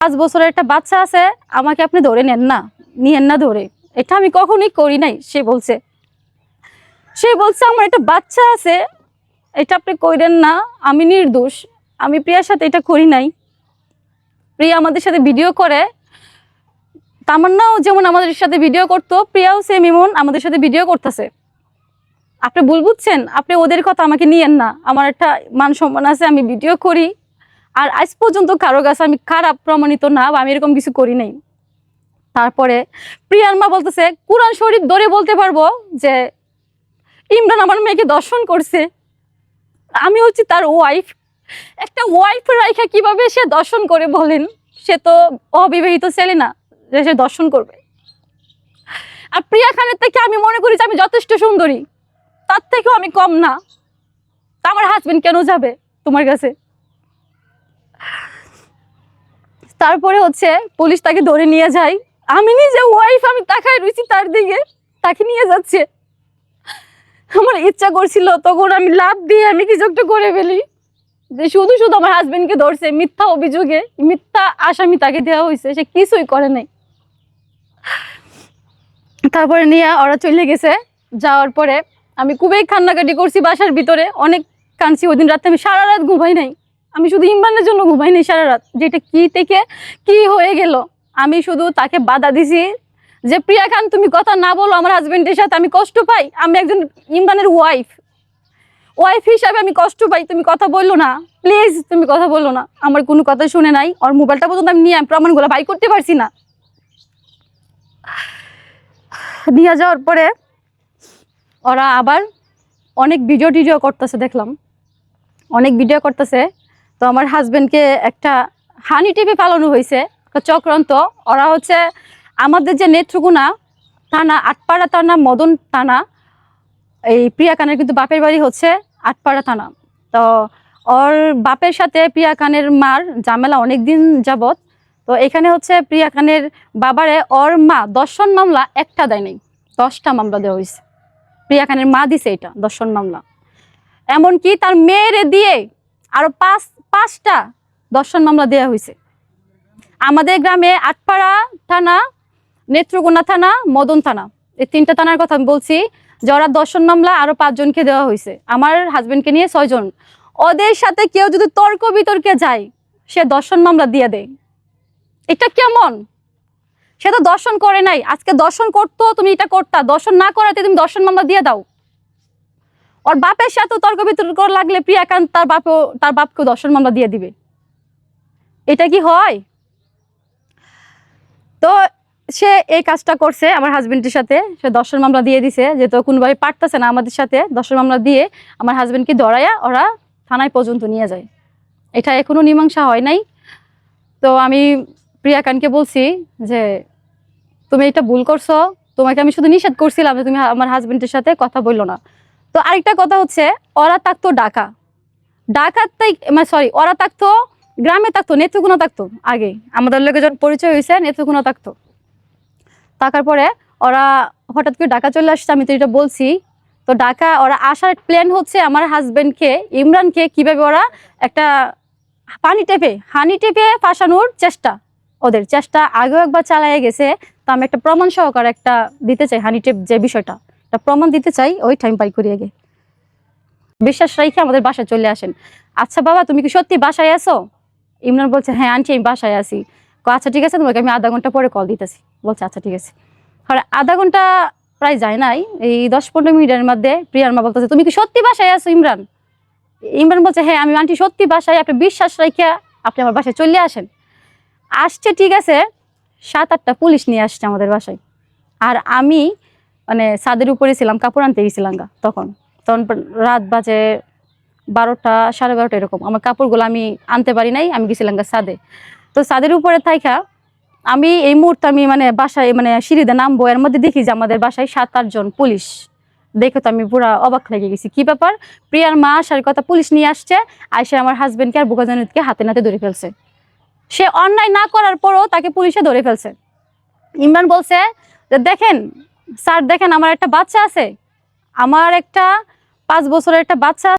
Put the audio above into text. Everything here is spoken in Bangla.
5 বছরের একটা বাচ্চা আছে, আমাকে আপনি ধরে নেন না, নিয়েন না ধরে। এটা আমি কখনোই করি নাই। সে বলছে আমার একটা বাচ্চা আছে, এটা আপনি কইরেন না, আমি নির্দোষ, আমি প্রিয়ার সাথে এটা করি নাই। প্রিয়া আমাদের সাথে ভিডিও করে, তামান্নাও যেমন আমাদের সাথে ভিডিও করতো, প্রিয়াও সেম এমন আমাদের সাথে ভিডিও করতেছে। আপনি ভুল বুঝছেন, আপনি ওদের কথা আমাকে নিয়েন না। আমার একটা মান সম্মান আছে, আমি ভিডিও করি, আর আজ পর্যন্ত কারো কাছে আমি খারাপ প্রমাণিত না, বা আমি এরকম কিছু করি নাই। তারপরে প্রিয়ার মা বলতেছে, কুরআন শরীফ ধরে বলতে পারবো যে ইমরান আমার মেয়েকে দর্শন করছে। আমি হচ্ছি তার ওয়াইফ। একটা ওয়াইফ রাইখা কিভাবে সে দর্শন করে বলেন? সে তো অবিবাহিত ছেলে না যে সে দর্শন করবে। আর প্রিয়া খানের থেকে আমি মনে করি যে আমি যথেষ্ট সুন্দরী, তার থেকেও আমি কম না। তা আমার হাজবেন্ড কেন যাবে তোমার কাছে? তারপরে হচ্ছে পুলিশ তাকে ধরে নিয়ে যায়। আমি নিজে ওয়াইফ, আমি তাকায় রয়েছি তার দিকে, তাকে নিয়ে যাচ্ছে। আমার ইচ্ছা করছিল তখন আমি লাভ দিয়ে আমি কিছু একটা করে ফেলি, যে শুধু শুধু আমার হাজবেন্ডকে ধরছে মিথ্যা অভিযোগে, মিথ্যা আসামি তাকে দেওয়া হয়েছে, সে কিছুই করে নাই। তারপরে নিয়ে ওরা চলে গেছে। যাওয়ার পরে আমি খুবই কান্নাকাটি করছি বাসার ভিতরে, অনেক কাঁদছি। ওই দিন রাতে আমি সারা রাত ঘুমাই নাই। আমি শুধু ইমরানের জন্য ঘুমাই নাই সারা রাত, যেটা কি থেকে কি হয়ে গেল। আমি শুধু তাকে বাধা দিছি যে প্রিয়া খান তুমি কথা না বলো আমার হাজবেন্ডের সাথে, আমি কষ্ট পাই। আমি একজন ইমরানের ওয়াইফ হিসাবে আমি কষ্ট পাই, তুমি কথা বললো না, প্লিজ তুমি কথা বললো না। আমার কোনো কথা শুনে নাই। ওর মোবাইলটা পর্যন্ত আমি নিয়ে প্রমাণগুলো বাই করতে পারছি না। নিয়ে যাওয়ার পরে ওরা আবার অনেক ভিডিও করতেছে, দেখলাম অনেক ভিডিও করতেছে। তো আমার হাজবেন্ডকে একটা হানি টিপে পালানো হয়েছে, একটা চক্রান্ত। ওরা হচ্ছে আমাদের যে নেত্রকোনা থানা, আটপাড়া থানা, মদন থানা, এই প্রিয়া খানের কিন্তু বাপের বাড়ি হচ্ছে আটপাড়া থানা। তো ওর বাপের সাথে প্রিয়া খানের মার ঝামেলা অনেক দিন যাবত। তো এখানে হচ্ছে প্রিয়া খানের বাবারে ওর মা দর্শন মামলা একটা দেয় নাই, 10টা মামলা দেওয়া হয়েছে। প্রিয়া খানের মা দিছে এটা দর্শন মামলা। এমনকি তার মেয়েরে দিয়ে আরো 5টা দর্শন মামলা দেওয়া হয়েছে। আমাদের গ্রামে আটপাড়া থানা, নেত্রকোনা থানা, মদন থানা, এই 3টা থানার কথা আমি বলছি, যে ওরা দর্শন মামলা আরো 5 জনকে দেওয়া হয়েছে। আমার হাজবেন্ডকে নিয়ে 6 জন। ওদের সাথে কেউ যদি তর্ক বিতর্কে যায়, সে দর্শন মামলা দিয়ে দেয়। এটা কেমন? সে তো দর্শন করে নাই, আজকে দর্শন করতো তুমি এটা করতা, দর্শন না করাতে তুমি দর্শন মামলা দিয়ে দাও। ওর বাপের সাথে তর্ক বিতর্ক লাগলে প্রিয়া খান তার বাপকে দর্শন মামলা দিয়ে দিবে। এটা কি হয়? তো সে এই কাজটা করছে আমার হাজবেন্ডের সাথে, সে দর্শন মামলা দিয়ে দিছে। যেহেতু কোনোভাবে পারতেছে না আমাদের সাথে, দর্শন মামলা দিয়ে আমার হাজবেন্ডকে ধরাইয়া ওরা থানায় পর্যন্ত নিয়ে যায়। এটা এখনো মীমাংসা হয় নাই। তো আমি প্রিয়া খানকে বলছি যে তুমি এটা ভুল করছো, তোমাকে আমি শুধু নিষেধ করছিলাম যে তুমি আমার হাজবেন্ডের সাথে কথা বললো না। তো আরেকটা কথা হচ্ছে, ওরা থাকতো ওরা থাকতো গ্রামে, থাকতো নেত্রকোনা, থাকতো আগে আমাদের লোকের যখন পরিচয় হয়েছে নেত্রকোনা থাকতো। থাকার পরে ওরা হঠাৎ করে ঢাকা চলে আসছে, আমি তো এটা বলছি। তো ঢাকা ওরা আসার প্ল্যান হচ্ছে আমার হাজবেন্ডকে, ইমরানকে কিভাবে ওরা একটা হানি টেপে ফাঁসানোর চেষ্টা, ওদের চেষ্টা আগেও একবার চালাইয়া গেছে। তো আমি একটা প্রমাণ সহকারে একটা দিতে চাই, হানি টেপ যে বিষয়টা, একটা প্রমাণ দিতে চাই। ওই টাইম পাই করিয়ে গে বিশ্বাস রাখে আমাদের বাসায় চলে আসেন। আচ্ছা বাবা তুমি কি সত্যি বাসায় আছো? ইমরান বলছে হ্যাঁ আন্টি আমি বাসায় আছি। আচ্ছা ঠিক আছে, তোমাকে আমি আধা ঘন্টা পরে কল দিতেছি। বলছে আচ্ছা ঠিক আছে। আর আধা ঘন্টা প্রায় যায় নাই, এই 10-15 মিনিটের মধ্যে প্রিয়ার মা বলতেছে তুমি কি সত্যি বাসায় আছো ইমরান? ইমরান বলছে হ্যাঁ আমি আন্টি সত্যি বাসায়, আপনি বিশ্বাস রাখে আপনি আমার বাসায় চলে আসেন। আসছে ঠিক আছে, 7-8টা পুলিশ নিয়ে আসছে আমাদের বাসায়। আর আমি মানে ছাদের উপরে ছিলাম, কাপড় আনতে গেছিলাম তখন রাত বাজে 12টা 12:30 এরকম। আমার কাপড়গুলো আমি আনতে পারি নাই, আমি গেছিলাম ছাদে। তো ছাদের উপরে থাইকা আমি এই মুহূর্তে আমি মানে বাসায় মানে সিঁড়িতে নামবো, এর মধ্যে দেখি যে আমাদের বাসায় 7-8 জন পুলিশ। দেখে তো আমি পুরো অবাক লেগে গেছি, কি ব্যাপার? প্রিয়ার মা আসার কথা, পুলিশ নিয়ে আসছে, আইসে আমার হাজবেন্ডকে আর বুকাজানুদকে হাতে নাতে ধরে ফেলছে। সে অন্যায় না করার পরও তাকে পুলিশে ধরে ফেলছে। ইমরান বলছে যে দেখেন স্যার, দেখেন আমার একটা বাচ্চা আছে, আমার একটা 5 বছরের একটা বাচ্চা